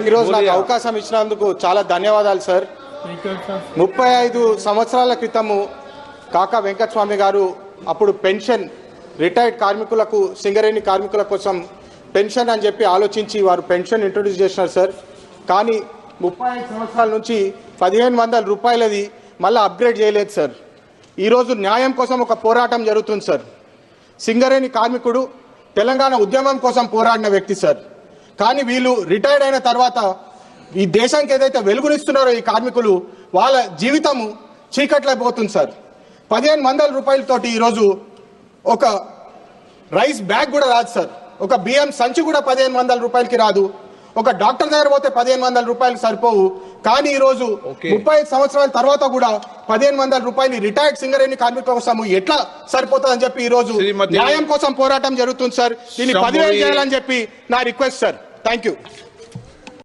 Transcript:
ఈరోజు నాకు అవకాశం ఇచ్చినందుకు చాలా ధన్యవాదాలు సార్. 35 సంవత్సరాల క్రితము కాకా వెంకటస్వామి గారు అప్పుడు పెన్షన్ రిటైర్డ్ కార్మికులకు, సింగరేణి కార్మికుల కోసం పెన్షన్ అని చెప్పి ఆలోచించి వారు పెన్షన్ ఇంట్రొడ్యూస్ చేసినారు సార్. కానీ 35 సంవత్సరాల నుంచి 1500 రూపాయలది మళ్ళీ అప్గ్రేడ్ చేయలేదు సార్. ఈరోజు న్యాయం కోసం ఒక పోరాటం జరుగుతుంది సార్. సింగరేణి కార్మికుడు తెలంగాణ ఉద్యమం కోసం పోరాడిన వ్యక్తి సార్. కానీ వీళ్ళు రిటైర్డ్ అయిన తర్వాత ఈ దేశానికి ఏదైతే వెలుగునిస్తున్నారో ఈ కార్మికులు, వాళ్ళ జీవితము చీకట్లో పోతుంది సార్. 1500 రూపాయలతోటి ఈరోజు ఒక రైస్ బ్యాగ్ కూడా రాదు సార్. ఒక బియ్యం సంచి కూడా 1500 రూపాయలకి రాదు. ఒక డాక్టర్ దగ్గర పోతే 1500 రూపాయలు సరిపోవు. కానీ ఈరోజు 35 సంవత్సరాల తర్వాత కూడా 1500 రూపాయలు రిటైర్డ్ సింగరేణి కార్మికుల కోసం ఎట్లా సరిపోతుందని చెప్పి ఈరోజు న్యాయం కోసం పోరాటం జరుగుతుంది సార్. దీన్ని 10,000 చేయాలని చెప్పి నా రిక్వెస్ట్ సార్. Thank you.